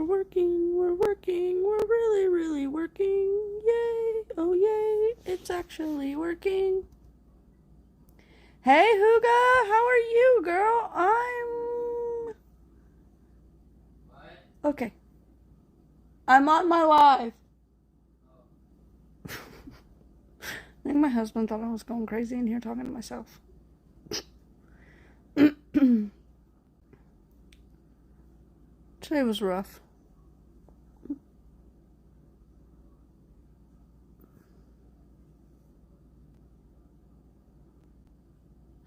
working, we're working, we're really, really working. Yay, oh yay, it's actually working. Hey, Huga, how are you, girl? Okay. I'm on my live. I think my husband thought I was going crazy in here talking to myself. Today was rough.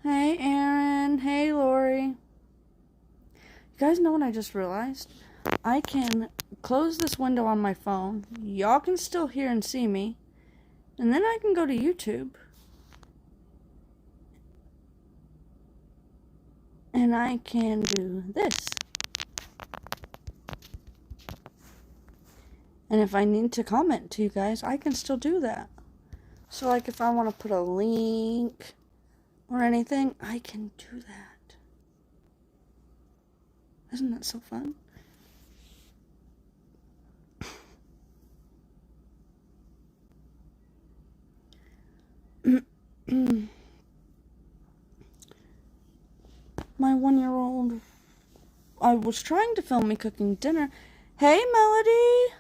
Hey, Aaron. Hey, Lori. You guys know what I just realized? I can close this window on my phone. Y'all can still hear and see me. And then I can go to YouTube. And I can do this. And if I need to comment to you guys, I can still do that. So, like, if I want to put a link or anything, I can do that. Isn't that so fun? My 1-year-old, I was trying to film me cooking dinner. Hey, Melody!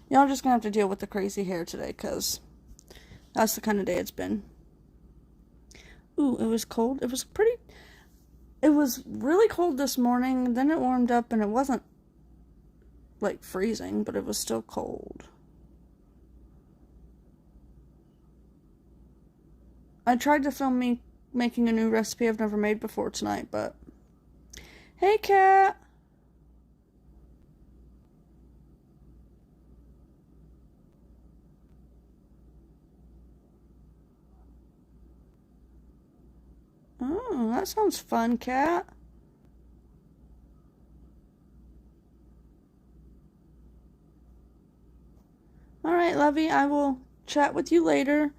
Y'all just gonna have to deal with the crazy hair today, because that's the kind of day it's been. Ooh, it was cold. It was really cold this morning, then it warmed up, and it wasn't, like, freezing, but it was still cold. I tried to film me making a new recipe I've never made before tonight, but... Hey, Cat! Oh, that sounds fun, Cat. Alright, Lovey, I will chat with you later.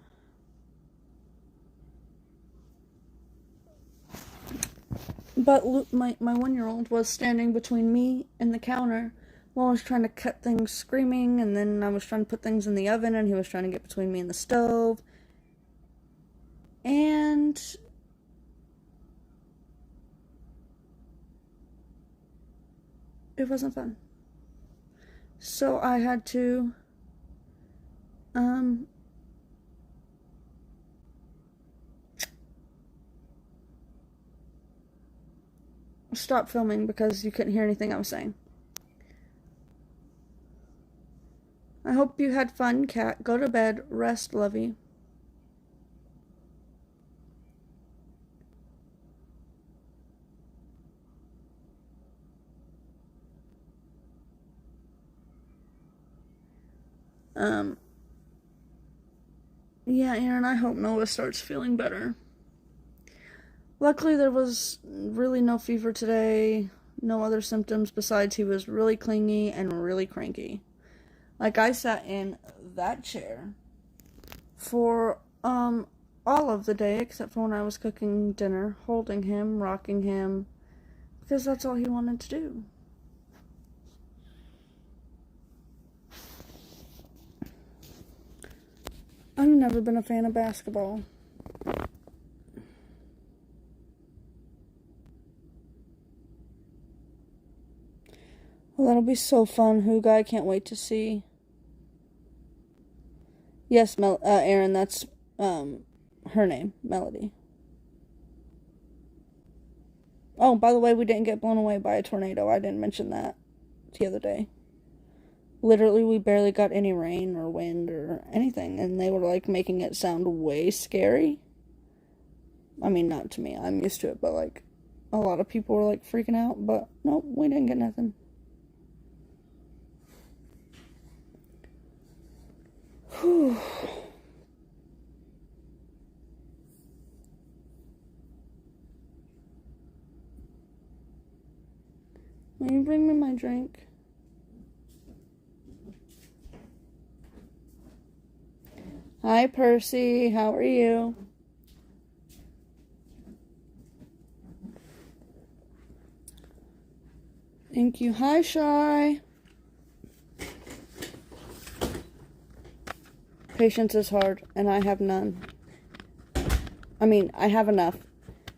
But my 1-year-old was standing between me and the counter while I was trying to cut things screaming, and then I was trying to put things in the oven, and he was trying to get between me and the stove. And it wasn't fun. So I had to stop filming because you couldn't hear anything I was saying. I hope you had fun, Cat. Go to bed. Rest, Lovey. Yeah, Aaron, I hope Noah starts feeling better. Luckily, there was really no fever today, no other symptoms besides he was really clingy and really cranky. Like, I sat in that chair for, all of the day, except for when I was cooking dinner, holding him, rocking him, because that's all he wanted to do. I've never been a fan of basketball. Well, that'll be so fun, Huga. I can't wait to see. Yes, Aaron, that's, her name, Melody. Oh, by the way, we didn't get blown away by a tornado. I didn't mention that the other day. Literally, we barely got any rain or wind or anything, and they were, like, making it sound way scary. I mean, not to me. I'm used to it, but, like, a lot of people were, like, freaking out, but nope, we didn't get nothing. Whew. Will you bring me my drink? Hi, Percy. How are you? Thank you. Hi, Shy. Patience is hard, and I have none. I mean, I have enough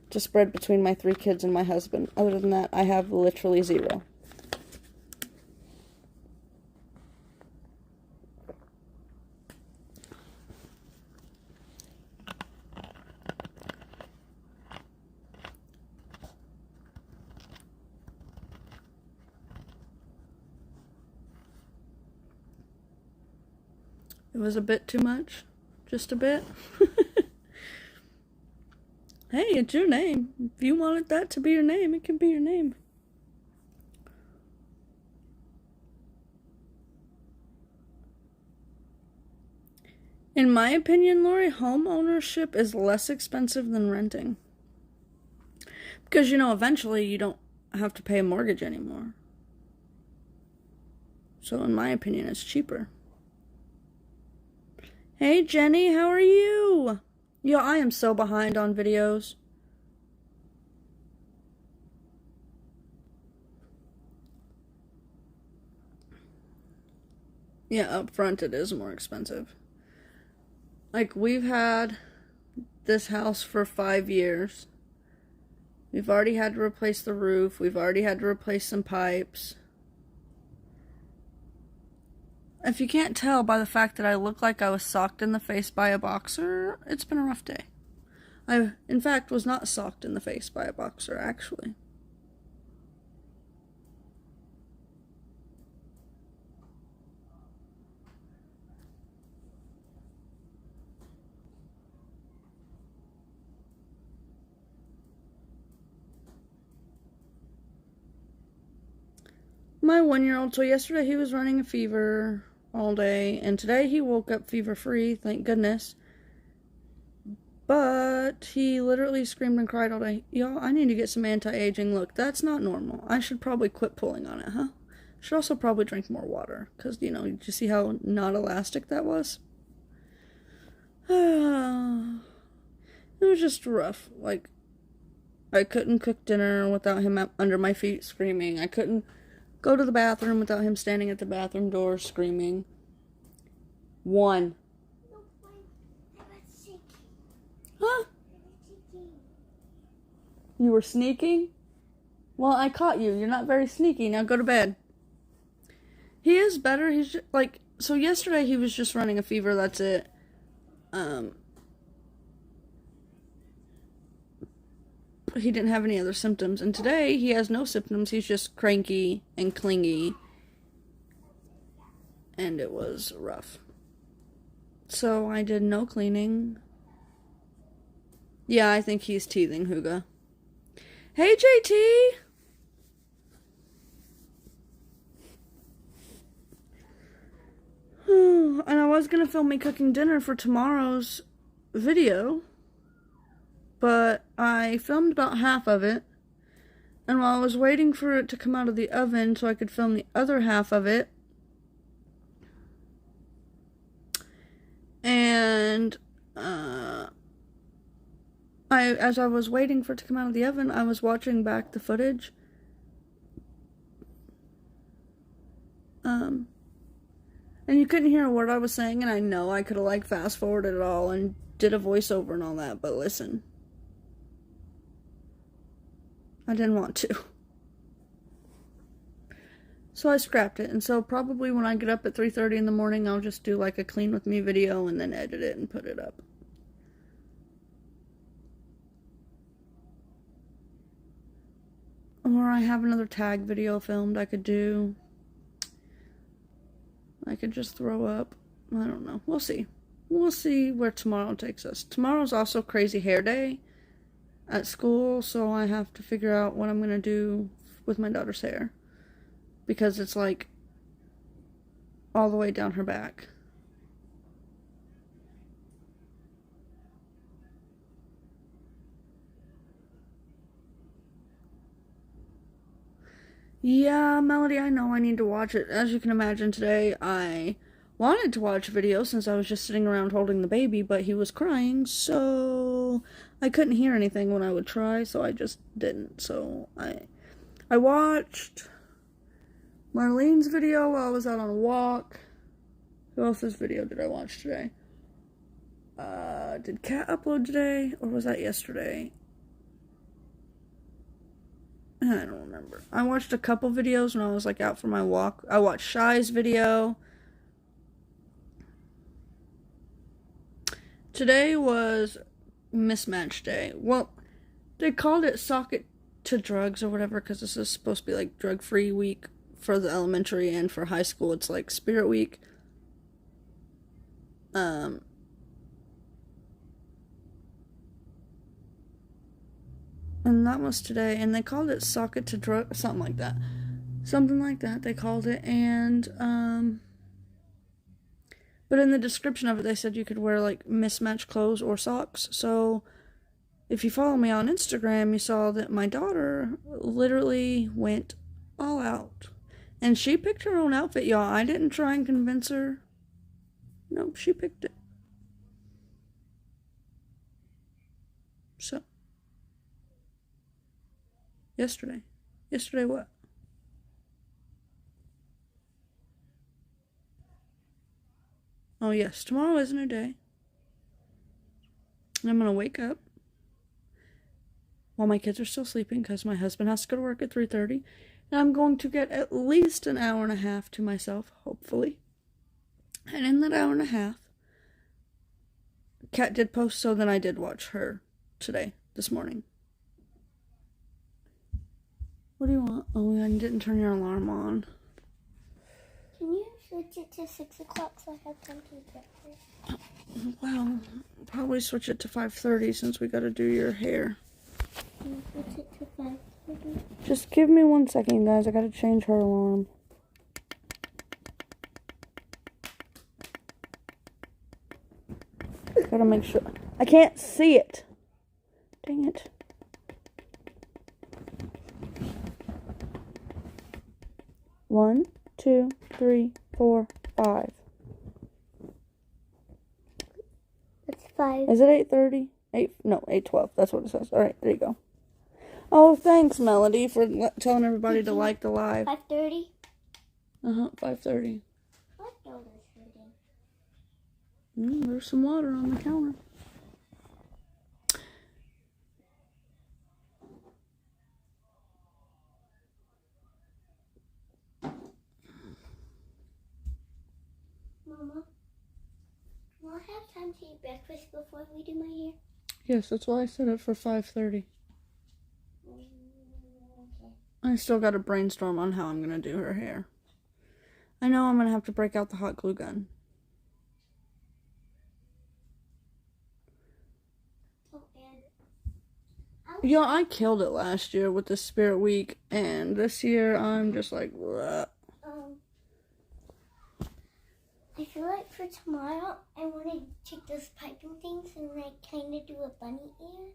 to spread between my 3 kids and my husband. Other than that, I have literally 0. It was a bit too much. Just a bit. Hey, it's your name. If you wanted that to be your name, it can be your name. In my opinion, Lori, home ownership is less expensive than renting. Because, eventually you don't have to pay a mortgage anymore. So in my opinion, it's cheaper. Hey, Jenny, how are you? Yo, I am so behind on videos. Yeah, up front it is more expensive. Like, we've had this house for 5 years. We've already had to replace the roof. We've already had to replace some pipes. If you can't tell by the fact that I look like I was socked in the face by a boxer, it's been a rough day. I, in fact, was not socked in the face by a boxer, actually. My 1-year-old, so yesterday he was running a fever all day, and today he woke up fever-free, thank goodness. But he literally screamed and cried all day. Y'all, I need to get some anti-aging. Look, that's not normal. I should probably quit pulling on it, huh? Should also probably drink more water, because, did you see how not elastic that was? It was just rough. Like, I couldn't cook dinner without him under my feet screaming. I couldn't go to the bathroom without him standing at the bathroom door screaming. 1. Huh? You were sneaking? Well, I caught you. You're not very sneaky. Now go to bed. He is better. He's just, so yesterday he was just running a fever, that's it. He didn't have any other symptoms. And today he has no symptoms. He's just cranky and clingy. And it was rough. So I did no cleaning. Yeah, I think he's teething, Huga. Hey, JT! And I was gonna film me cooking dinner for tomorrow's video, but I filmed about half of it, and while I was waiting for it to come out of the oven so I could film the other half of it, and as I was waiting for it to come out of the oven, I was watching back the footage. And you couldn't hear a word I was saying, and I know I could have, fast-forwarded it all and did a voiceover and all that, but listen. I didn't want to. So I scrapped it, and so probably when I get up at 3:30 in the morning, I'll just do, a clean with me video and then edit it and put it up. Or I have another tag video filmed I could do. I could just throw up. I don't know. We'll see. We'll see where tomorrow takes us. Tomorrow's also crazy hair day at school, so I have to figure out what I'm going to do with my daughter's hair. Because it's, all the way down her back. Yeah, Melody, I know I need to watch it. As you can imagine, today I wanted to watch a video since I was just sitting around holding the baby, but he was crying, so I couldn't hear anything when I would try, so I just didn't. So I watched Marlene's video while I was out on a walk. Who else's video did I watch today? Did Kat upload today? Or was that yesterday? I don't remember. I watched a couple videos when I was like out for my walk. I watched Shy's video. Today was mismatch day. Well, they called it Socket to Drugs or whatever because this is supposed to be like drug-free week for the elementary, and for high school it's like Spirit Week. And that was today, and they called it Socket to Drug, something like that. Something like that, they called it, and, but in the description of it, they said you could wear, like, mismatched clothes or socks. So, if you follow me on Instagram, you saw that my daughter literally went all out. And she picked her own outfit, y'all. I didn't try and convince her. Nope, she picked it. So. Yesterday. Yesterday what? Oh yes, tomorrow is a new day. I'm gonna wake up while my kids are still sleeping because my husband has to go to work at 3:30. And I'm going to get at least an hour and a half to myself, hopefully. And in that hour and a half, Kat did post, so then I did watch her today, this morning. What do you want? Oh, I didn't turn your alarm on. Can you switch it to 6 o'clock so I have time to get there? Well, probably switch it to 5:30 since we gotta do your hair. Can you switch it to 5:30? Just give me 1 second, guys. I gotta change her alarm. Gotta make sure. I can't see it. Dang it. One, 2, 3, 4, 5. That's 5. Is it 8:30? 8:12. That's what it says. All right, there you go. Oh, thanks, Melody, for telling everybody to like the live. 5:30? 5:30. What door is hurting? There's some water on the counter. Mama, will I have time to eat breakfast before we do my hair? Yes, that's why I set it for 5:30. Okay. I still got to brainstorm on how I'm going to do her hair. I know I'm going to have to break out the hot glue gun. Oh, and Yeah, I killed it last year with the Spirit Week, and this year I'm just like, bleh. I feel like for tomorrow, I want to take those piping things and like kind of do a bunny ear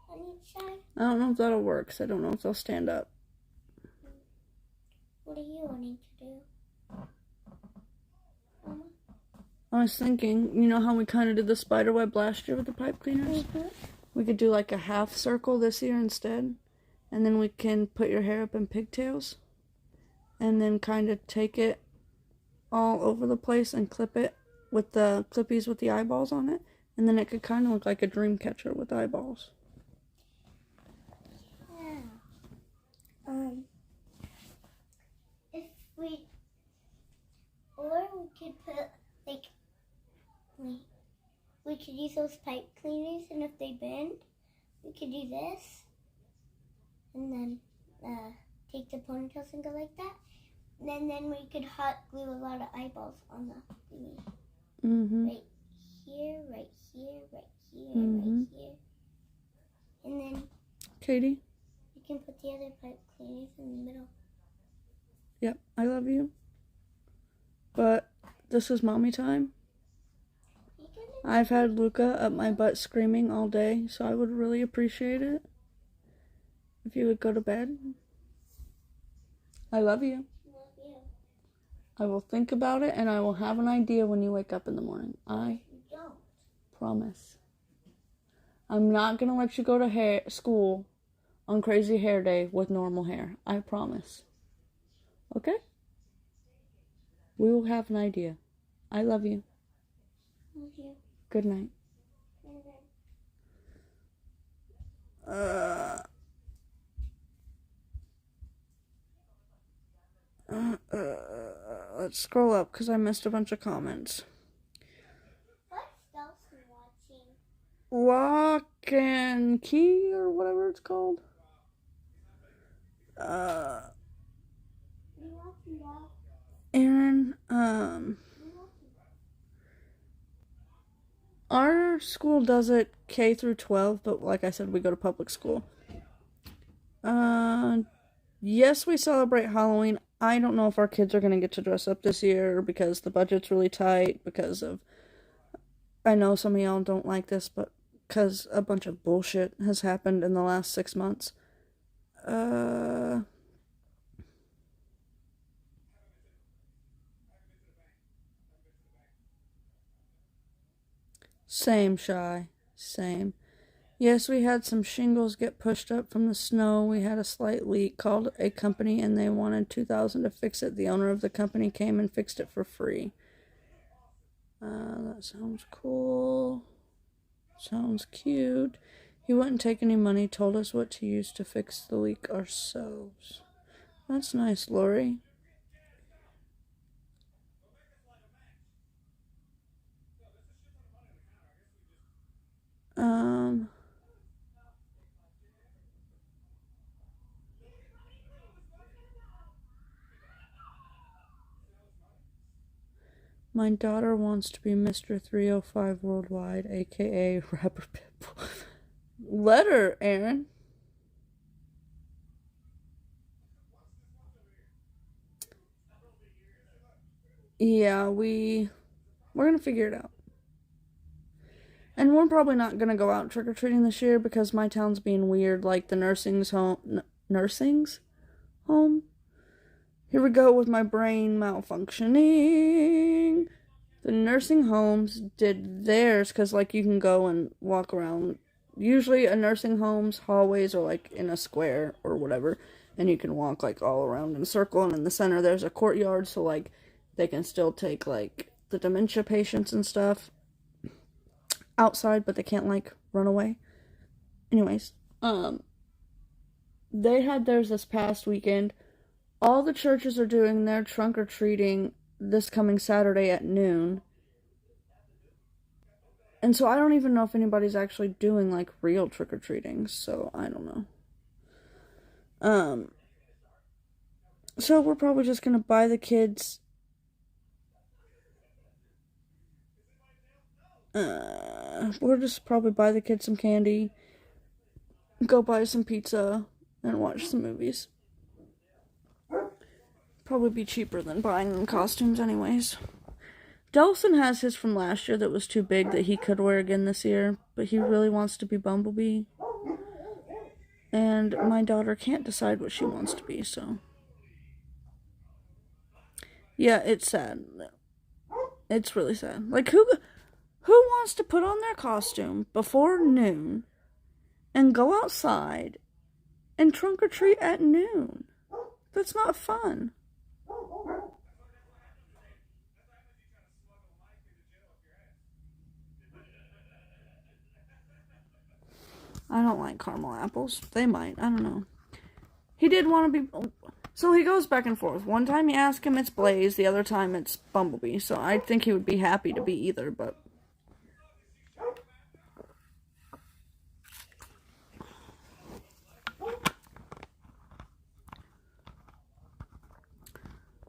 on each side. I don't know if that'll work, 'cause I don't know if they'll stand up. What are you wanting to do, Mama? I was thinking, you know how we kind of did the spider web last year with the pipe cleaners? Mm-hmm. We could do like a half circle this year instead, and then we can put your hair up in pigtails, and then kind of take it all over the place and clip it with the clippies with the eyeballs on it, and then it could kind of look like a dream catcher with eyeballs. Yeah. If we, or we could put like, we could use those pipe cleaners, and if they bend, we could do this, and then take the ponytails and go like that. And then we could hot glue a lot of eyeballs on the thingy. Mm-hmm. Right here, right here, right here, Mm-hmm. right here. And then Katie? you can put the other pipe cleaners in the middle. Yep, I love you. But this is mommy time. I've had Luca up my butt screaming all day, so I would really appreciate it if you would go to bed. I love you. Love you. I will think about it, and I will have an idea when you wake up in the morning. I You don't. promise. I'm not going to let you go to school on Crazy Hair Day with normal hair. I promise. Okay? We will have an idea. I love you. Love you. Good night. Let's scroll up because I missed a bunch of comments. What's Dawson watching? Lock and Key or whatever it's called. Aaron, our school does it K through 12, but like I said, we go to public school. Yes, we celebrate Halloween. I don't know if our kids are going to get to dress up this year because the budget's really tight because of, I know some of y'all don't like this, but because a bunch of bullshit has happened in the last 6 months. Same, Shy. Same. Yes, we had some shingles get pushed up from the snow. We had a slight leak, called a company, and they wanted $2,000 to fix it. The owner of the company came and fixed it for free. That sounds cool. Sounds cute. He wouldn't take any money, told us what to use to fix the leak ourselves. That's nice, Lori. My daughter wants to be Mr. 305 Worldwide, aka Rapper Pitbull. Let her, Aaron. Yeah, we're gonna figure it out. And we're probably not gonna go out trick-or-treating this year because my town's being weird, like the nursing's home. Nursing's home? Here we go with my brain malfunctioning. The nursing homes did theirs because, like, you can go and walk around. Usually a nursing home's hallways are, like, in a square or whatever, and you can walk, like, all around in a circle, and in the center there's a courtyard, so, like, they can still take, like, the dementia patients and stuff outside, but they can't, like, run away. Anyways, they had theirs this past weekend. All the churches are doing their trunk-or-treating this coming Saturday at noon. And so I don't even know if anybody's actually doing, like, real trick-or-treating, so I don't know. So we're probably just gonna buy the kids we'll just probably buy the kids some candy, go buy some pizza, and watch some movies. Probably be cheaper than buying them costumes anyways. Delson has his from last year that was too big that he could wear again this year, but he really wants to be Bumblebee. And my daughter can't decide what she wants to be, so. Yeah, it's sad. It's really sad. Like, who wants to put on their costume before noon and go outside and trunk or treat at noon? That's not fun. I don't like caramel apples. They might. I don't know. He did want to be... So he goes back and forth. One time you ask him, it's Blaze. The other time it's Bumblebee. So I think he would be happy to be either, but...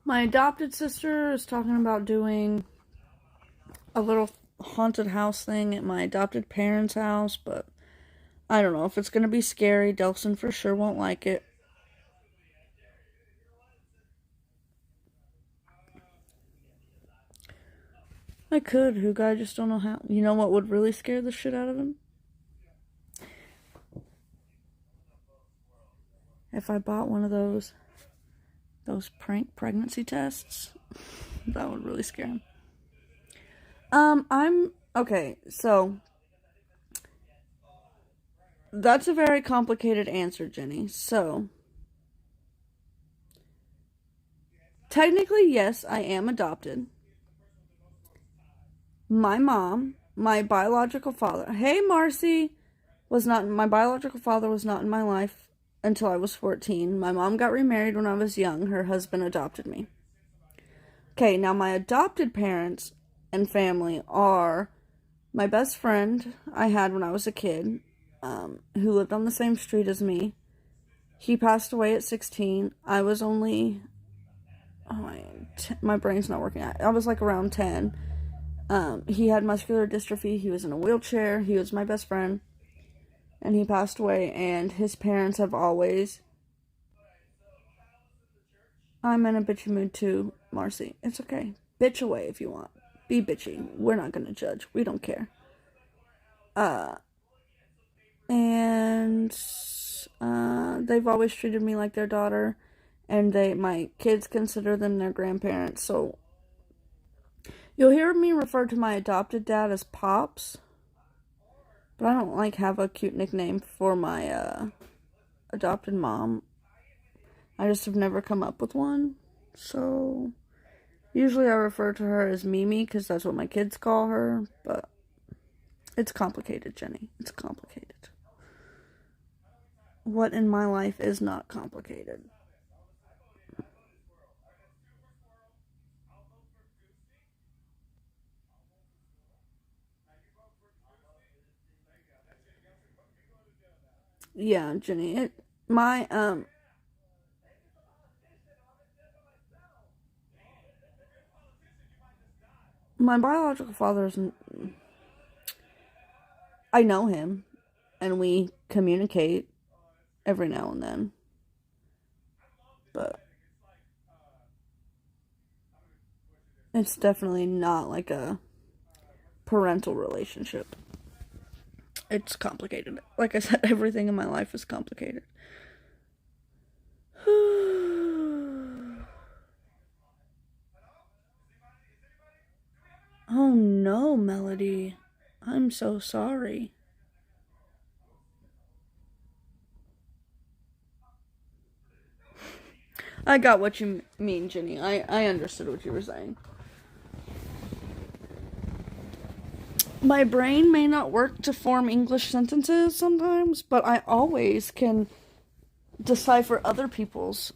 My adopted sister is talking about doing a little haunted house thing at my adopted parents' house, but I don't know if it's going to be scary. Delson for sure won't like it. I could, Hugo, I just don't know how. You know what would really scare the shit out of him? If I bought one of those prank pregnancy tests, that would really scare him. Okay, so That's a very complicated answer, Jenny. So, technically, yes, I am adopted. My mom, my biological father, hey Marcy, my biological father was not in my life until I was 14. My mom got remarried when I was young. Her husband adopted me. Okay, now my adopted parents and family are my best friend I had when I was a kid, who lived on the same street as me. He passed away at 16. I was only, my brain's not working. I was like around 10. He had muscular dystrophy. He was in a wheelchair. He was my best friend. And he passed away, and his parents have always... I'm in a bitchy mood too, Marcy. It's okay. Bitch away if you want. Be bitchy. We're not gonna judge. We don't care. And they've always treated me like their daughter, and my kids consider them their grandparents. So you'll hear me refer to my adopted dad as Pops, but I don't have a cute nickname for my adopted mom. I just have never come up with one. So usually I refer to her as Mimi because that's what my kids call her, but it's complicated, Jenny. It's complicated. What in my life is not complicated? Yeah, Jenny. My biological father isn't... I know him, and we communicate every now and then. But it's definitely not like a parental relationship. It's complicated. Like I said, everything in my life is complicated. Oh no, Melody. I'm so sorry. I got what you mean, Jenny. I understood what you were saying. My brain may not work to form English sentences sometimes, but I always can decipher other people's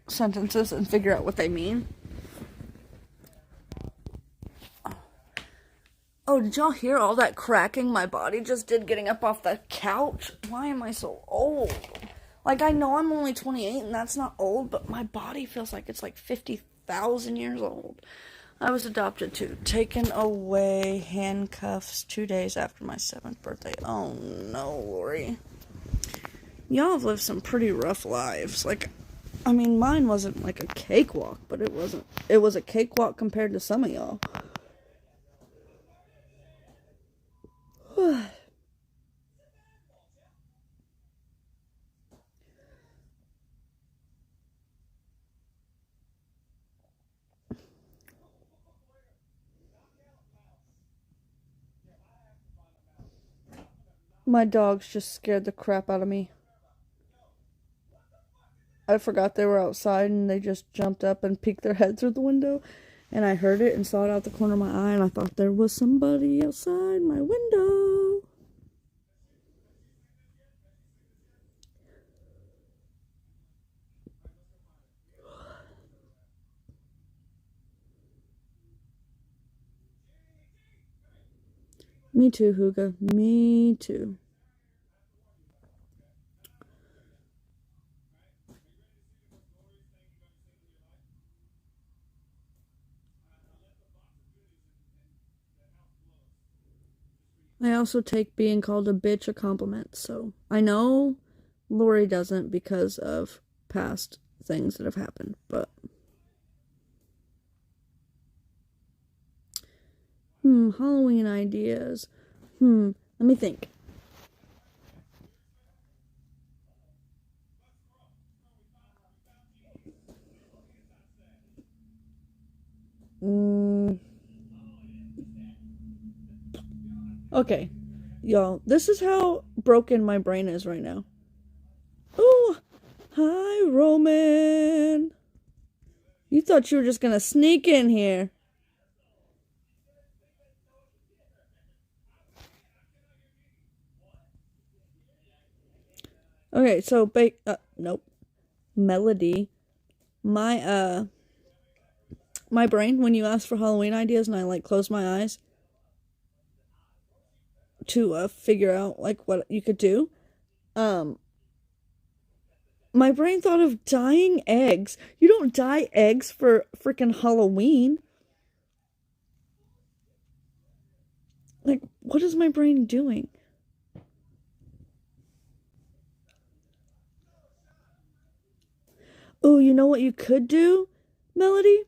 sentences and figure out what they mean. Oh, did y'all hear all that cracking my body just did getting up off the couch? Why am I so old? Like, I know I'm only 28 and that's not old, but my body feels like it's like 50,000 years old. I was adopted too. Taken away, handcuffs 2 days after my 7th birthday. Oh no, Lori. Y'all have lived some pretty rough lives. Like, I mean, mine wasn't like a cakewalk, but it was a cakewalk compared to some of y'all. My dogs just scared the crap out of me. I forgot they were outside and they just jumped up and peeked their head through the window. And I heard it and saw it out the corner of my eye and I thought there was somebody outside my window. Me too, Huga. Me too. I also take being called a bitch a compliment, so I know Lori doesn't because of past things that have happened, but... Halloween ideas. Let me think. Okay, y'all, this is how broken my brain is right now. Oh, hi, Roman. You thought you were just gonna sneak in here. Okay, so nope. Melody. My brain, when you ask for Halloween ideas and I like close my eyes to figure out like what you could do, my brain thought of dyeing eggs. You don't dye eggs for freaking Halloween. Like, what is my brain doing? Oh, you know what you could do, Melody?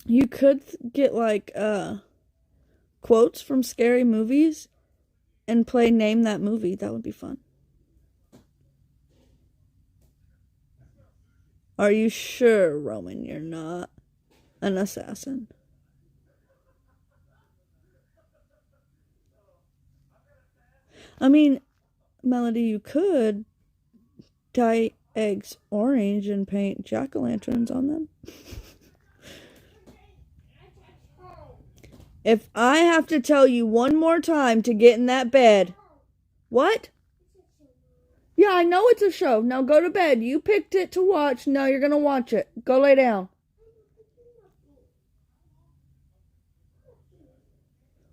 You could get like quotes from scary movies and play Name That Movie. That would be fun. Are you sure, Roman, you're not an assassin? I mean, Melody, you could dye eggs orange and paint jack-o'-lanterns on them. If I have to tell you one more time to get in that bed. What? Yeah, I know it's a show. Now go to bed. You picked it to watch. Now you're going to watch it. Go lay down.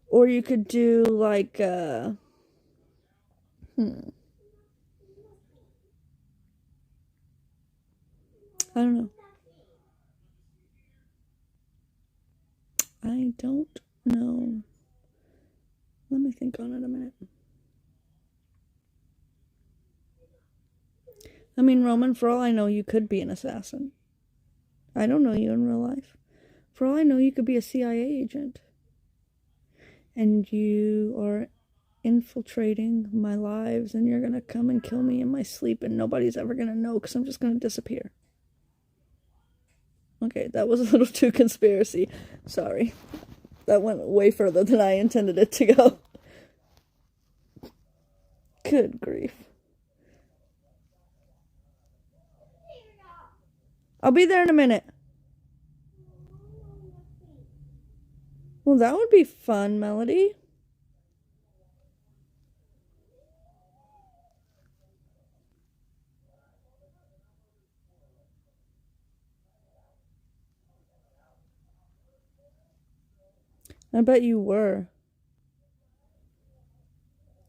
Or you could do like, I don't know. I don't know. Let me think on it a minute. I mean, Roman, for all I know, you could be an assassin. I don't know you in real life. For all I know, you could be a CIA agent. And you are infiltrating my lives, and you're going to come and kill me in my sleep, and nobody's ever going to know because I'm just going to disappear. Okay, that was a little too conspiracy. Sorry. That went way further than I intended it to go. Good grief. I'll be there in a minute. Well, that would be fun, Melody. I bet you were.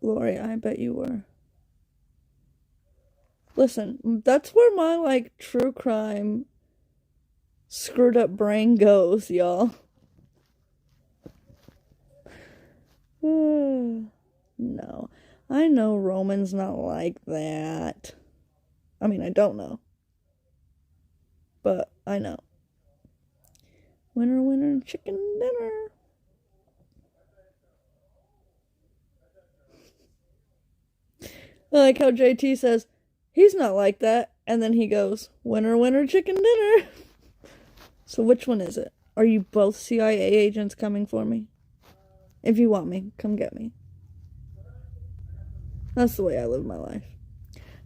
Lori, I bet you were. Listen, that's where my, like, true crime screwed up brain goes, y'all. No. I know Roman's not like that. I mean, I don't know. But I know. Winner, winner, chicken dinner. I like how JT says, he's not like that. And then he goes, winner, winner, chicken dinner. So which one is it? Are you both CIA agents coming for me? If you want me, come get me. That's the way I live my life.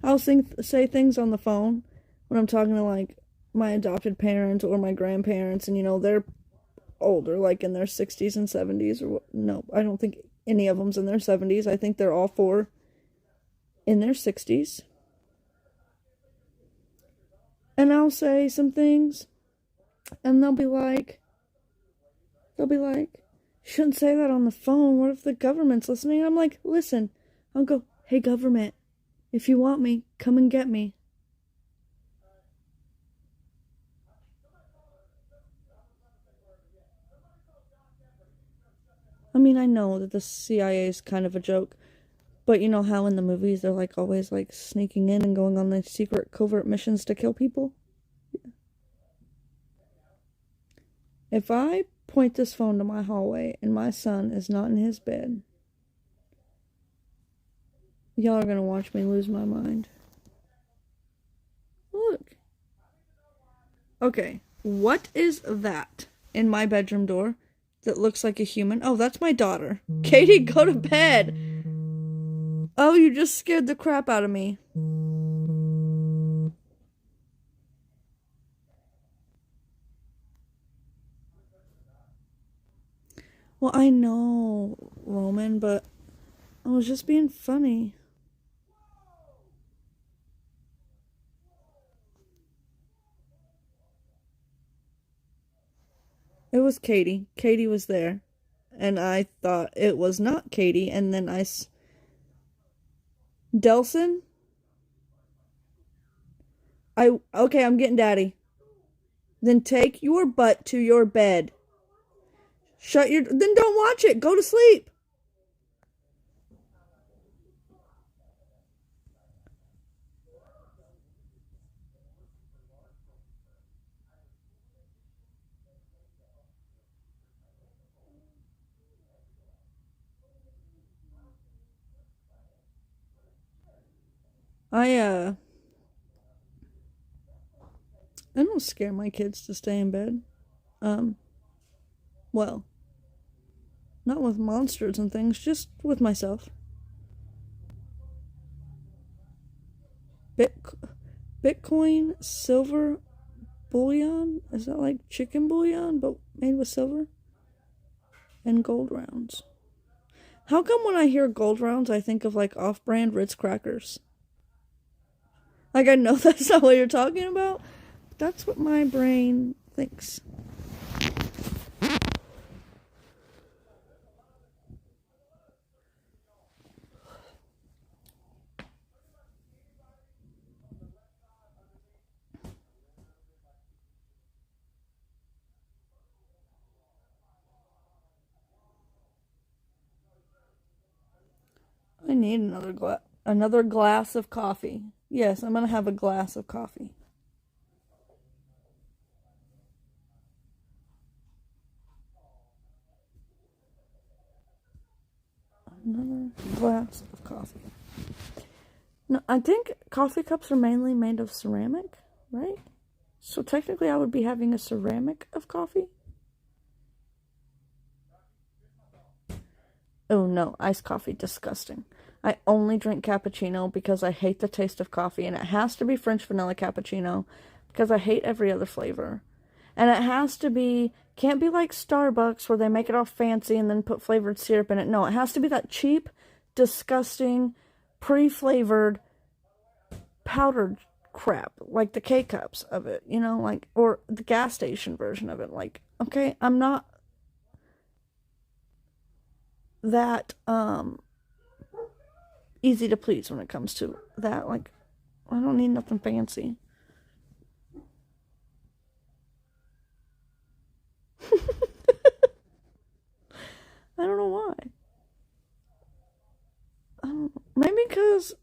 I'll say things on the phone when I'm talking to, like, my adopted parents or my grandparents, and, you know, they're older, like in their 60s and 70s. No, I don't think any of them's in their 70s. I think they're all four in their 60s. And I'll say some things, and they'll be like, shouldn't say that on the phone. What if the government's listening? I'm like, listen. I'll go, hey, government, if you want me, come and get me. I mean, I know that the CIA is kind of a joke, but you know how in the movies they're like always like sneaking in and going on the secret covert missions to kill people? Yeah. If I point this phone to my hallway and my son is not in his bed, y'all are gonna watch me lose my mind. Look. Okay, what is that in my bedroom door that looks like a human? Oh, that's my daughter. Katie, go to bed. Oh, you just scared the crap out of me. Well, I know, Roman, but I was just being funny. It was Katie. Katie was there. And I thought it was not Katie. And then Delson? Okay, I'm getting daddy. Then take your butt to your bed. Then don't watch it. Go to sleep. I don't scare my kids to stay in bed. Well, not with monsters and things, just with myself. Bitcoin silver bullion? Is that like chicken bouillon but made with silver? And gold rounds. How come when I hear gold rounds I think of like off-brand Ritz crackers? Like I know that's not what you're talking about. That's what my brain thinks. I need another glass of coffee. Yes, I'm gonna have a glass of coffee. Another glass of coffee. No, I think coffee cups are mainly made of ceramic, right? So technically I would be having a ceramic of coffee. Oh no, iced coffee, disgusting. I only drink cappuccino because I hate the taste of coffee, and it has to be French vanilla cappuccino because I hate every other flavor. And it has to be, can't be like Starbucks where they make it all fancy and then put flavored syrup in it. No, it has to be that cheap, disgusting, pre-flavored, powdered crap, like the K-Cups of it, you know, like, or the gas station version of it. Like, okay, I'm not that, easy to please when it comes to that. Like, I don't need nothing fancy. I don't know why. Maybe because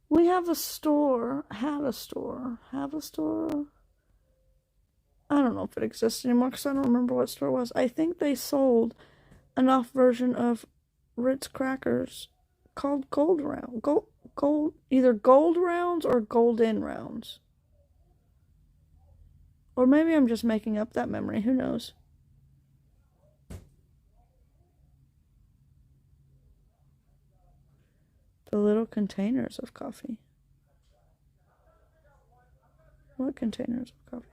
we have a store, have a store. I don't know if it exists anymore because I don't remember what store it was. I think they sold an off version of Ritz crackers called Gold Round. Either Gold Rounds or Golden Rounds. Or maybe I'm just making up that memory. Who knows? The little containers of coffee. What containers of coffee?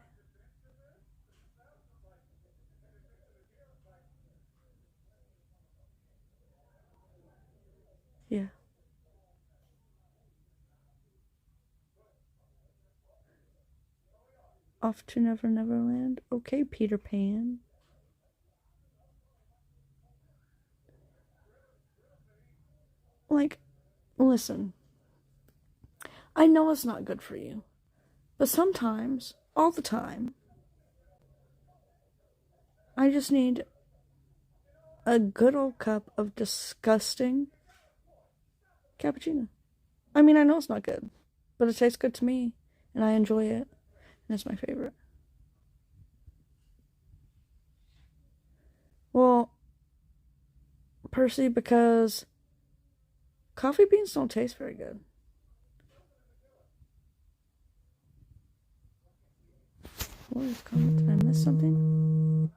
Yeah. Off to Never Never Land. Okay, Peter Pan. Like, listen. I know it's not good for you. But sometimes, all the time, I just need a good old cup of disgusting cappuccino. I mean, I know it's not good, but it tastes good to me, and I enjoy it, and it's my favorite. Well, Percy, because coffee beans don't taste very good. What is comment? Did I miss something?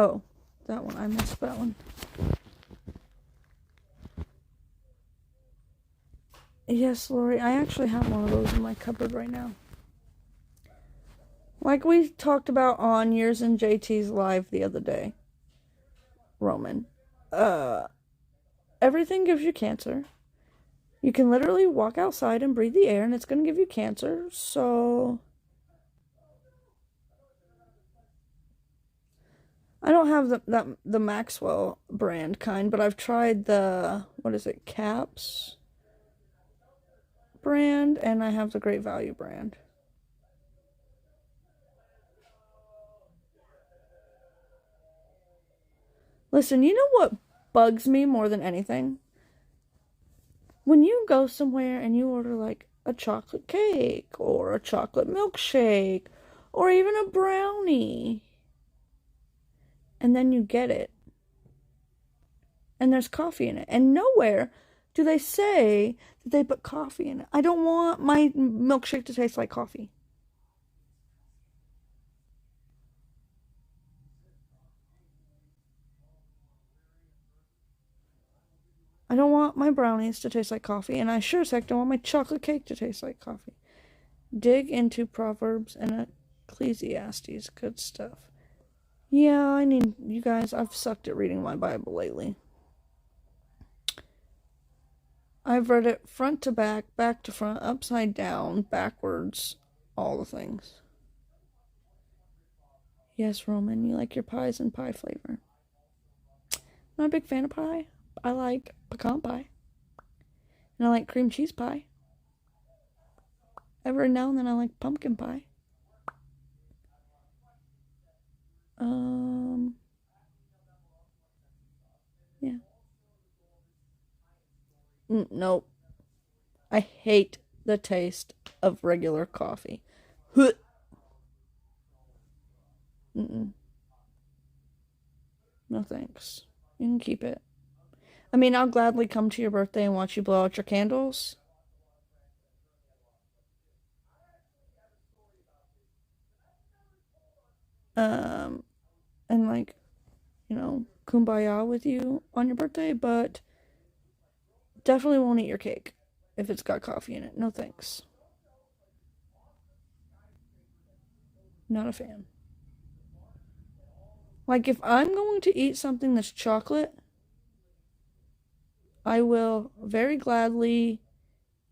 Oh, that one. I missed that one. Yes, Lori, I actually have one of those in my cupboard right now. Like we talked about on Yours and JT's live the other day, Roman. Everything gives you cancer. You can literally walk outside and breathe the air and it's going to give you cancer. So I don't have the Maxwell brand kind, but I've tried the, what is it, Caps brand, and I have the Great Value brand. Listen, you know what bugs me more than anything? When you go somewhere and you order like a chocolate cake or a chocolate milkshake or even a brownie, and then you get it and there's coffee in it, and nowhere do they say that they put coffee in it. I don't want my milkshake to taste like coffee. I don't want my brownies to taste like coffee, and I sure as heck don't want my chocolate cake to taste like coffee. Dig into Proverbs and Ecclesiastes. Good stuff. Yeah, I need, you guys, I've sucked at reading my Bible lately. I've read it front to back to front, upside down, backwards, all the things. Yes, Roman, you like your pies and pie flavor. I'm not a big fan of pie. I like pecan pie. And I like cream cheese pie. Every now and then I like pumpkin pie. Yeah. Nope. I hate the taste of regular coffee. Mm-mm. No thanks. You can keep it. I mean, I'll gladly come to your birthday and watch you blow out your candles. And like, you know, kumbaya with you on your birthday, but definitely won't eat your cake if it's got coffee in it. No thanks. Not a fan. Like, if I'm going to eat something that's chocolate, I will very gladly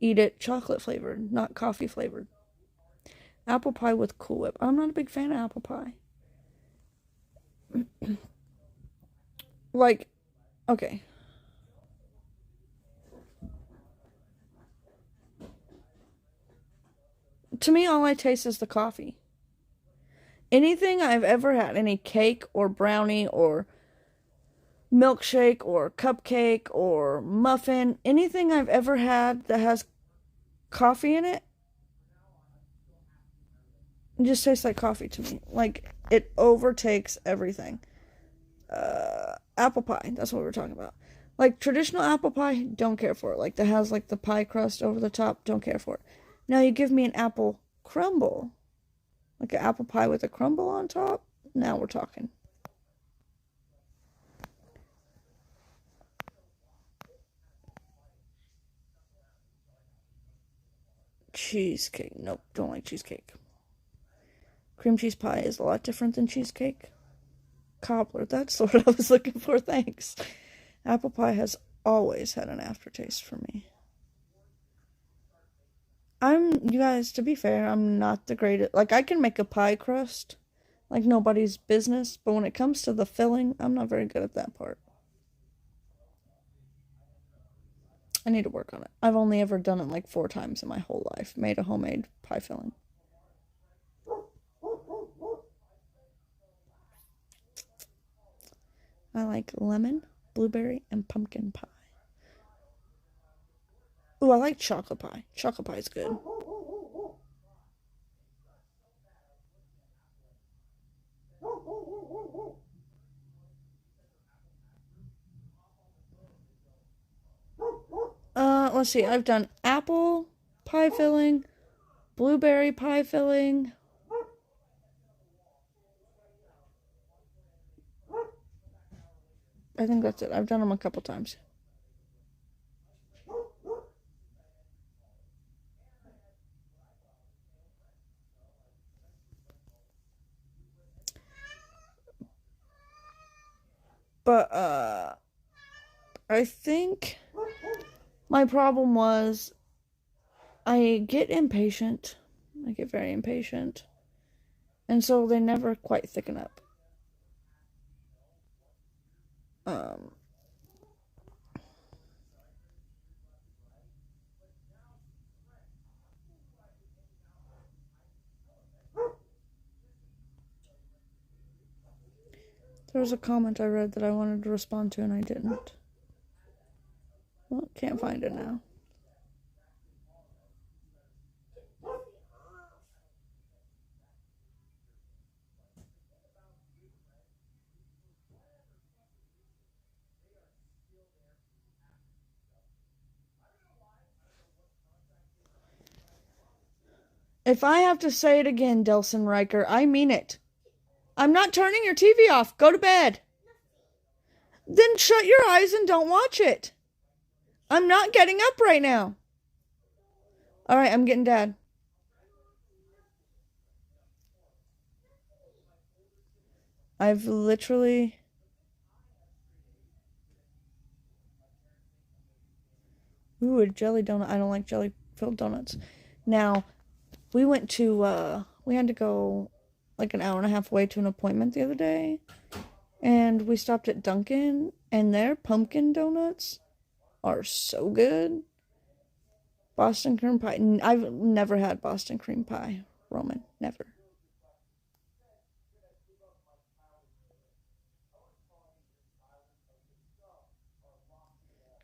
eat it chocolate flavored, not coffee flavored. Apple pie with Cool Whip. I'm not a big fan of apple pie. Like, okay. To me, all I taste is the coffee. Anything I've ever had, any cake or brownie or milkshake or cupcake or muffin, anything I've ever had that has coffee in it, it just tastes like coffee to me. Like, it overtakes everything. Apple pie, that's what we're talking about. Like, traditional apple pie, don't care for it. Like, that has, like, the pie crust over the top, don't care for it. Now, you give me an apple crumble, like an apple pie with a crumble on top, now we're talking. Cheesecake, nope, don't like cheesecake. Cream cheese pie is a lot different than cheesecake. Cobbler, that's what I was looking for, thanks. Apple pie has always had an aftertaste for me. You guys, to be fair, I'm not the greatest. Like, I can make a pie crust like nobody's business, but when it comes to the filling, I'm not very good at that part. I need to work on it. I've only ever done it like 4 times in my whole life, made a homemade pie filling. I like lemon, blueberry, and pumpkin pie. Ooh, I like chocolate pie. Chocolate pie is good. Let's see. I've done apple pie filling, blueberry pie filling, I think that's it. I've done them a couple times. But, I think my problem was I get impatient. I get very impatient. And so they never quite thicken up. There was a comment I read that I wanted to respond to and I didn't. Well, can't find it now. If I have to say it again, Delson Riker, I mean it. I'm not turning your TV off. Go to bed. Then shut your eyes and don't watch it. I'm not getting up right now. All right, I'm getting Dad. I've literally... Ooh, a jelly donut. I don't like jelly-filled donuts. Now, we went to, we had to go like an hour and a half away to an appointment the other day. And we stopped at Dunkin', and their pumpkin donuts are so good. Boston cream pie. I've never had Boston cream pie, Roman. Never.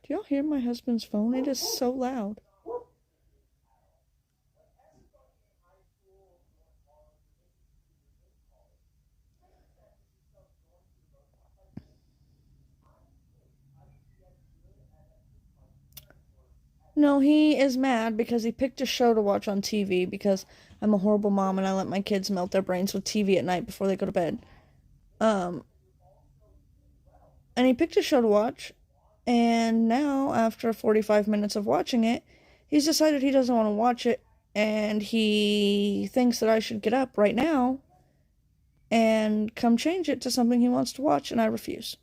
Do y'all hear my husband's phone? It is so loud. No, he is mad because he picked a show to watch on TV because I'm a horrible mom and I let my kids melt their brains with TV at night before they go to bed. And he picked a show to watch, and now, after 45 minutes of watching it, he's decided he doesn't want to watch it, and he thinks that I should get up right now and come change it to something he wants to watch, and I refuse.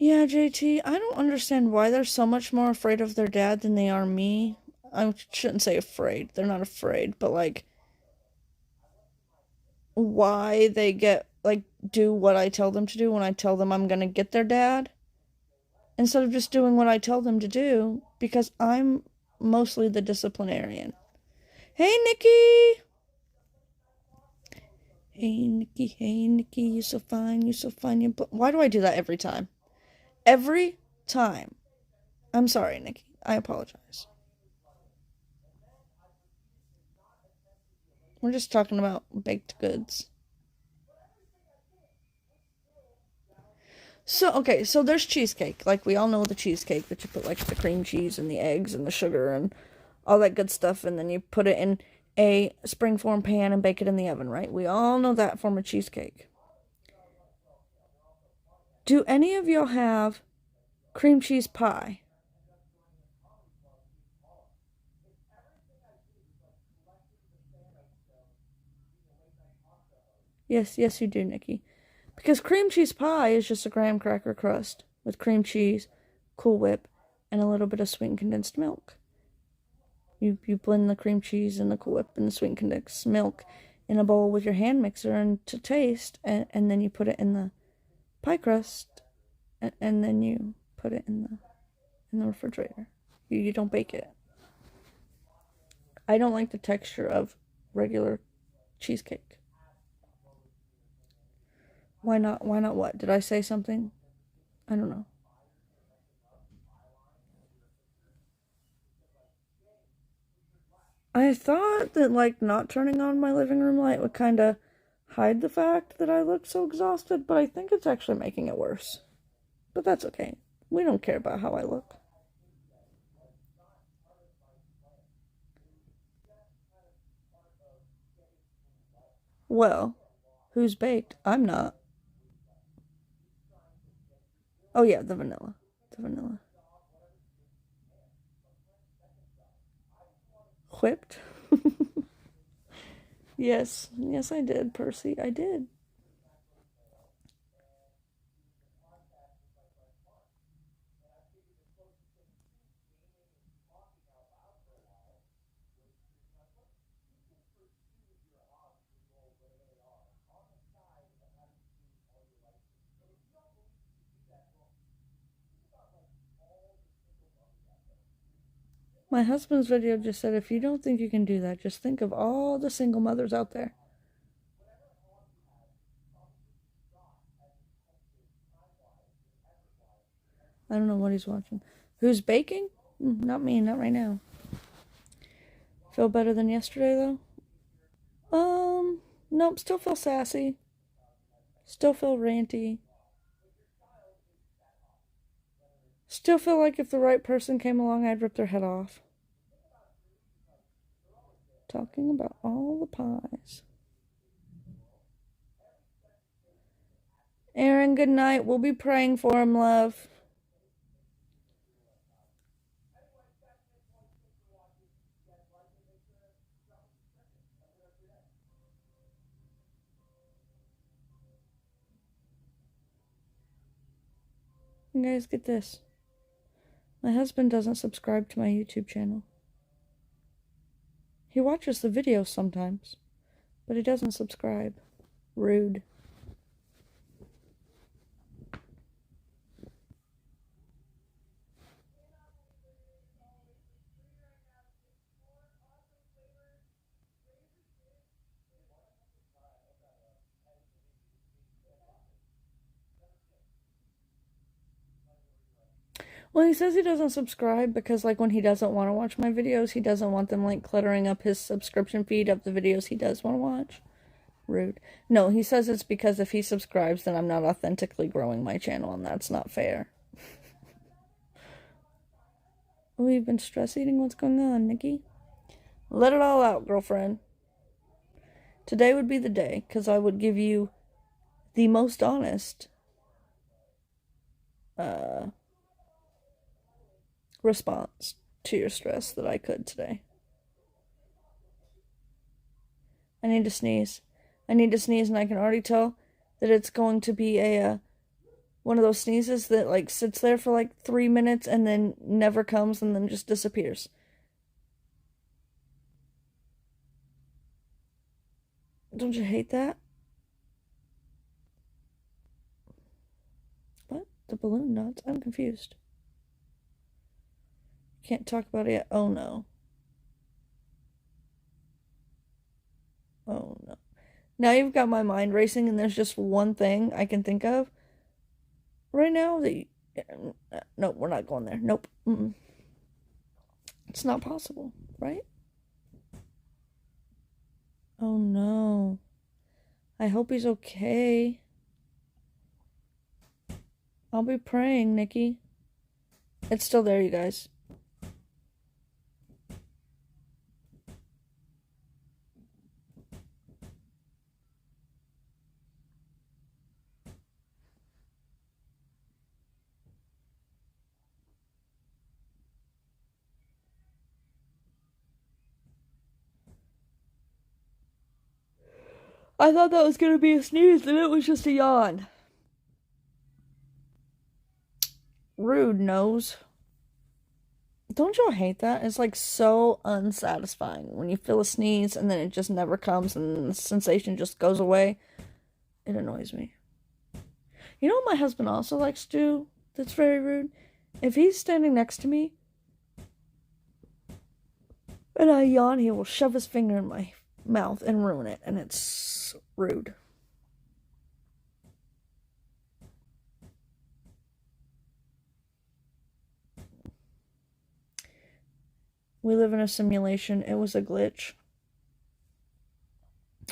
Yeah, JT, I don't understand why they're so much more afraid of their dad than they are me. I shouldn't say afraid. They're not afraid, but like why they get like do what I tell them to do when I tell them I'm gonna get their dad instead of just doing what I tell them to do because I'm mostly the disciplinarian. Hey, Nikki! Hey, Nikki, you're so fine, you're so fine. Why do I do that every time? Every time. I'm sorry, Nikki. I apologize. We're just talking about baked goods. So, okay, so there's cheesecake. Like, we all know the cheesecake that you put, like, the cream cheese and the eggs and the sugar and all that good stuff, and then you put it in a springform pan and bake it in the oven, right? We all know that form of cheesecake. Do any of y'all have cream cheese pie? Yes, you do, Nikki. Because cream cheese pie is just a graham cracker crust with cream cheese, Cool Whip, and a little bit of sweetened condensed milk. You blend the cream cheese and the Cool Whip and the sweetened condensed milk in a bowl with your hand mixer and to taste, and then you put it in the pie crust, and then you put it in the refrigerator. You don't bake it. I don't like the texture of regular cheesecake. Why not? Why not what? Did I say something? I don't know. I thought that, like, not turning on my living room light would kind of hide the fact that I look so exhausted, but I think it's actually making it worse. But that's okay. We don't care about how I look. Well, who's baked? I'm not. Oh yeah, the vanilla. The vanilla. Whipped? Yes. Yes, I did, Percy. I did. My husband's video just said, if you don't think you can do that, just think of all the single mothers out there. I don't know what he's watching. Who's baking? Not me, not right now. Feel better than yesterday, though? Nope, still feel sassy. Still feel ranty. Still feel like if the right person came along, I'd rip their head off. Talking about all the pies. Aaron, good night. We'll be praying for him, love. You guys get this. My husband doesn't subscribe to my YouTube channel. He watches the videos sometimes, but he doesn't subscribe. Rude. Well, he says he doesn't subscribe because, like, when he doesn't want to watch my videos, he doesn't want them, like, cluttering up his subscription feed of the videos he does want to watch. Rude. No, he says it's because if he subscribes, then I'm not authentically growing my channel, and that's not fair. Oh, you've been stress eating? What's going on, Nikki? Let it all out, girlfriend. Today would be the day, because I would give you the most honest response to your stress that I could today. I need to sneeze. I need to sneeze, and I can already tell that it's going to be one of those sneezes that, like, sits there for like 3 minutes and then never comes and then just disappears. Don't you hate that? What? The balloon knots? I'm confused. Can't talk about it yet. Oh no. Oh no. Now you've got my mind racing, and there's just one thing I can think of right now that nope, we're not going there. Nope. It's not possible, right? Oh no. I hope he's okay. I'll be praying, Nikki. It's still there, you guys. I thought that was going to be a sneeze, and it was just a yawn. Rude nose. Don't y'all hate that? It's like so unsatisfying when you feel a sneeze and then it just never comes and the sensation just goes away. It annoys me. You know what my husband also likes to do that's very rude? If he's standing next to me and I yawn, he will shove his finger in my mouth and ruin it, and it's rude. We live in a simulation. It was a glitch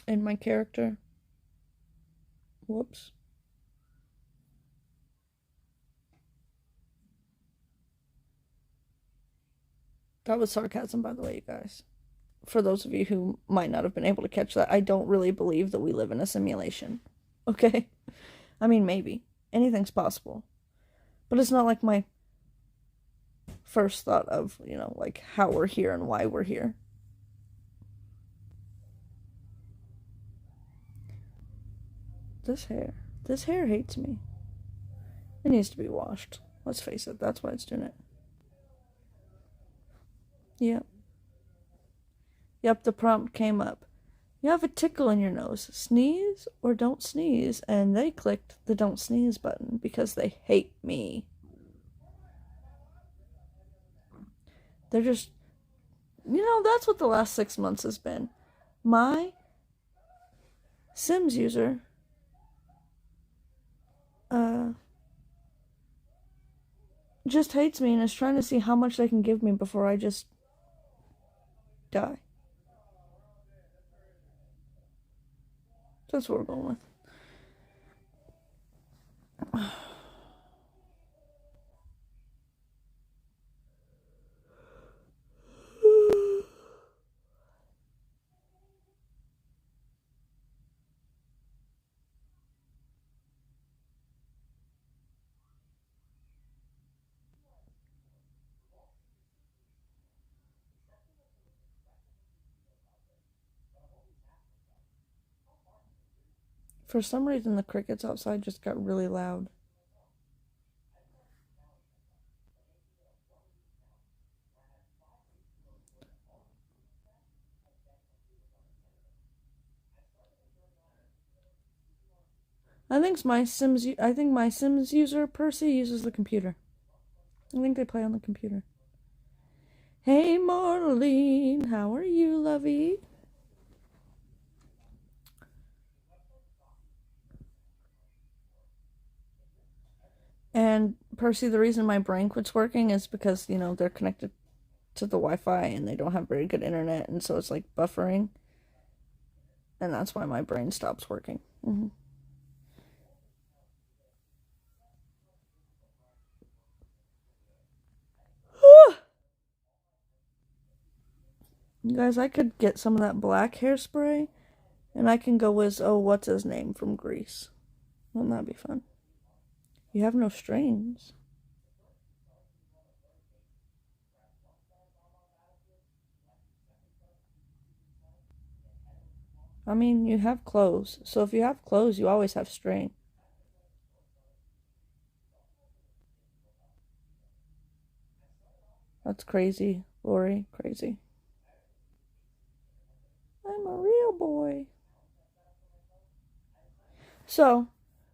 in my character. Whoops. That was sarcasm, by the way, you guys. for those of you who might not have been able to catch that, I don't really believe that we live in a simulation. Okay? I mean, maybe. Anything's possible. But it's not like my first thought of, like how we're here and why we're here. This hair hates me. It needs to be washed. Let's face it, that's why it's doing it. Yep. Yep, the prompt came up. You have a tickle in your nose. Sneeze or don't sneeze. And they clicked the don't sneeze button because they hate me. They're just, that's what the last 6 months has been. My Sims user, just hates me and is trying to see how much they can give me before I just die. That's what we're going with. For some reason, the crickets outside just got really loud. I think my Sims user, Percy, uses the computer. I think they play on the computer. Hey, Marlene, how are you, lovey? And Percy, the reason my brain quits working is because, they're connected to the Wi-Fi and they don't have very good internet, and so it's like buffering. And that's why my brain stops working. Mm-hmm. You guys, I could get some of that black hairspray, and I can go as, what's his name from Grease. Wouldn't that be fun? You have no strings. I mean, you have clothes. So if you have clothes, you always have string. That's crazy, Lori. Crazy. I'm a real boy. So,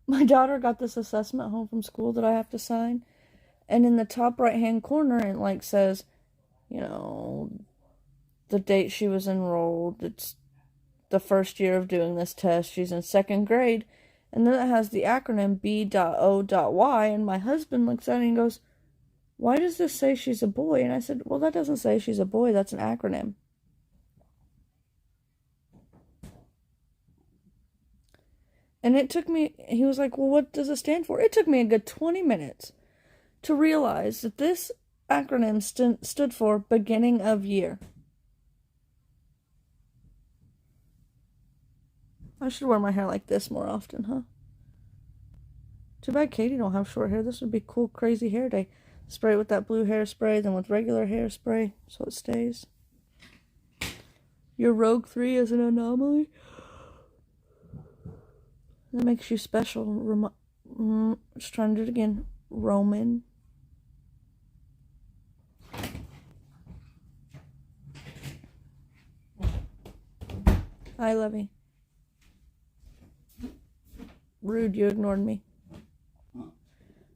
my daughter got this assessment home from school that I have to sign. And in the top right-hand corner, it says, the date she was enrolled. It's the first year of doing this test. She's in 2nd grade. And then it has the acronym B.O.Y. And my husband looks at it and goes, why does this say she's a boy? And I said, well, that doesn't say she's a boy. That's an acronym. And it took me, he was like, well, what does it stand for? It took me a good 20 minutes to realize that this acronym stood for beginning of year. I should wear my hair like this more often, huh? Too bad Katie don't have short hair. This would be cool, crazy hair day. Spray it with that blue hairspray, then with regular hairspray, so it stays. Your Rogue 3 is an anomaly. That makes you special. Just trying to do it again. Roman. Hi, Lovey. Rude, you ignored me.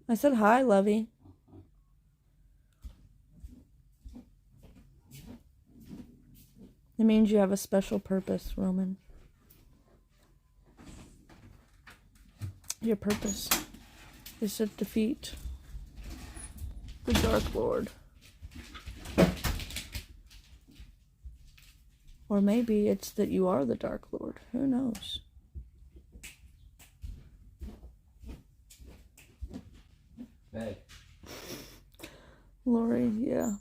I said hi, Lovey. It means you have a special purpose, Roman. Your purpose is to defeat the Dark Lord. Or maybe it's that you are the Dark Lord. Who knows? Hey. Lori, yeah.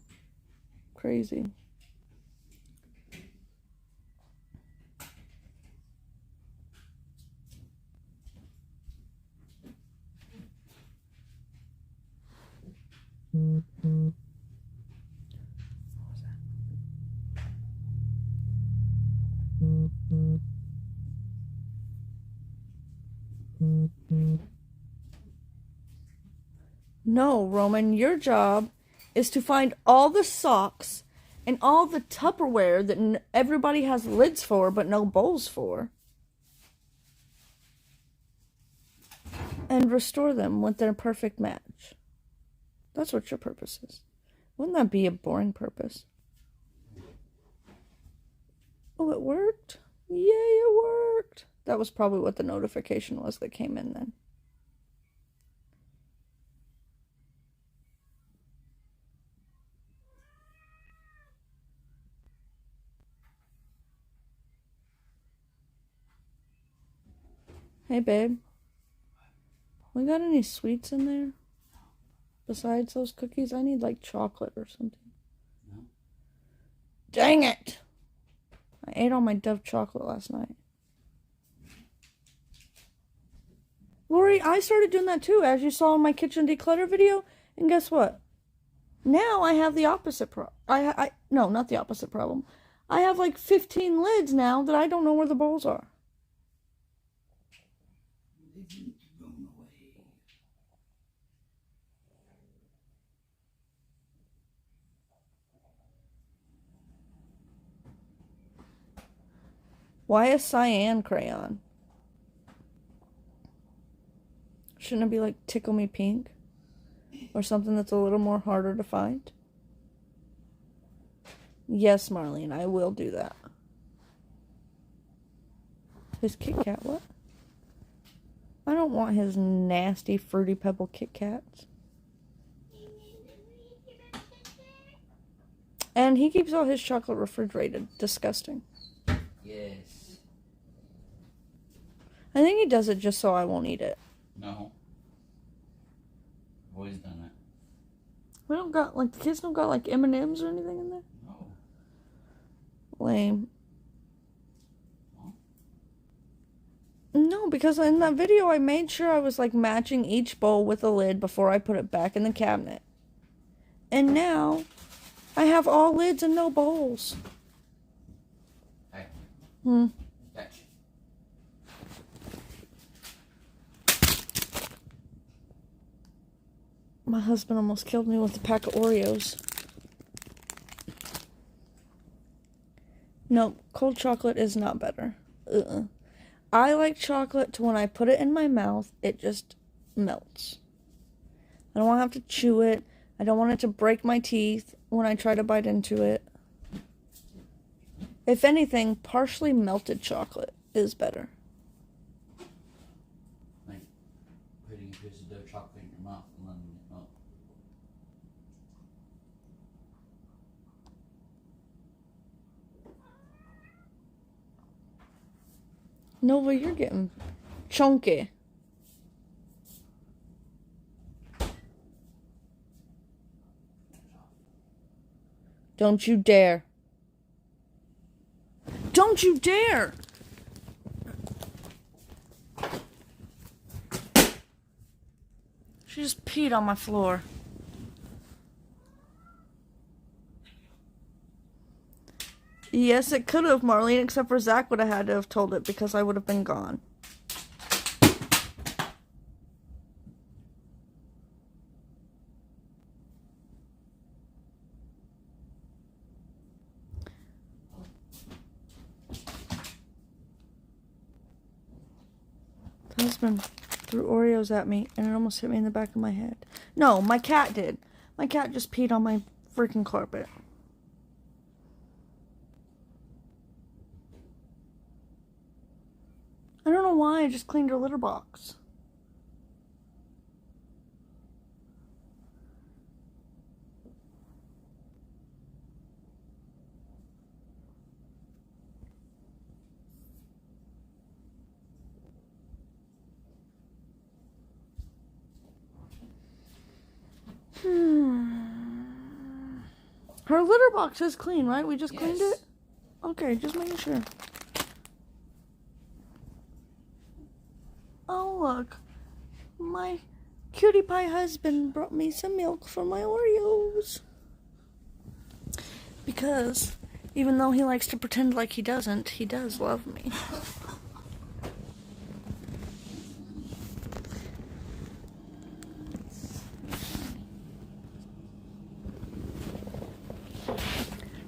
Crazy. No, Roman, your job is to find all the socks and all the Tupperware that everybody has lids for but no bowls for, and restore them with their perfect match. That's what your purpose is. Wouldn't that be a boring purpose? Oh, it worked? Yay, it worked! That was probably what the notification was that came in then. Hey, babe. We got any sweets in there? Besides those cookies? I need, like, chocolate or something. No. Dang it! I ate all my Dove chocolate last night. Lori, I started doing that too, as you saw in my kitchen declutter video. And guess what? Now I have the opposite problem. No, not the opposite problem. I have like 15 lids now that I don't know where the bowls are. They didn't throw them away. Why a cyan crayon? Shouldn't it be like Tickle Me Pink? Or something that's a little more harder to find? Yes, Marlene, I will do that. His Kit Kat, what? I don't want his nasty Fruity Pebble Kit Kats. And he keeps all his chocolate refrigerated. Disgusting. Yes. I think he does it just so I won't eat it. No. I've always done it. We don't got, like, the kids don't got, like, M&Ms or anything in there? No. Lame. No, because in that video I made sure I was, like, matching each bowl with a lid before I put it back in the cabinet. And now, I have all lids and no bowls. Hey. Catch. My husband almost killed me with a pack of Oreos. Nope, cold chocolate is not better. I like chocolate to when I put it in my mouth, it just melts. I don't want to have to chew it. I don't want it to break my teeth when I try to bite into it. If anything, partially melted chocolate is better. Like putting a piece of dark chocolate in your mouth and letting it melt. Nova, you're getting chunky. Don't you dare. Don't you dare! She just peed on my floor. Yes, it could have, Marlene, except for Zach would have had to have told it because I would have been gone. The husband threw Oreos at me and it almost hit me in the back of my head. No, my cat did. My cat just peed on my freaking carpet. I don't know why, I just cleaned her litter box. Her litter box is clean, right? We just cleaned it? Okay, just making sure. Oh, look. My Cutie Pie husband brought me some milk for my Oreos. Because even though he likes to pretend like he doesn't, he does love me.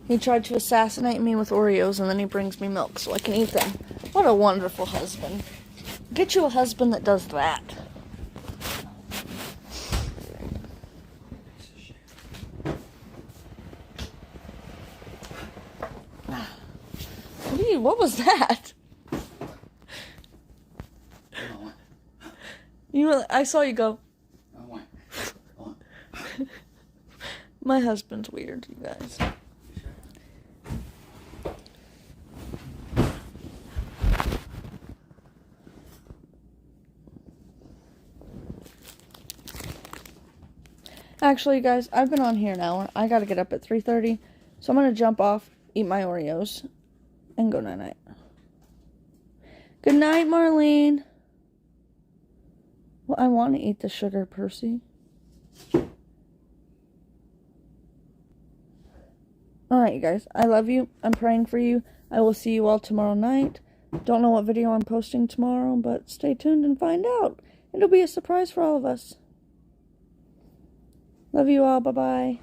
He tried to assassinate me with Oreos, and then he brings me milk so I can eat them. What a wonderful husband. Get you a husband that does that. What was that? I saw you go. My husband's weird, you guys. Actually, you guys, I've been on here an hour. I gotta get up at 3:30, so I'm gonna jump off, eat my Oreos, and go night-night. Good night, Marlene. Well, I want to eat the sugar, Percy. Alright, you guys. I love you. I'm praying for you. I will see you all tomorrow night. Don't know what video I'm posting tomorrow, but stay tuned and find out. It'll be a surprise for all of us. Love you all. Bye-bye.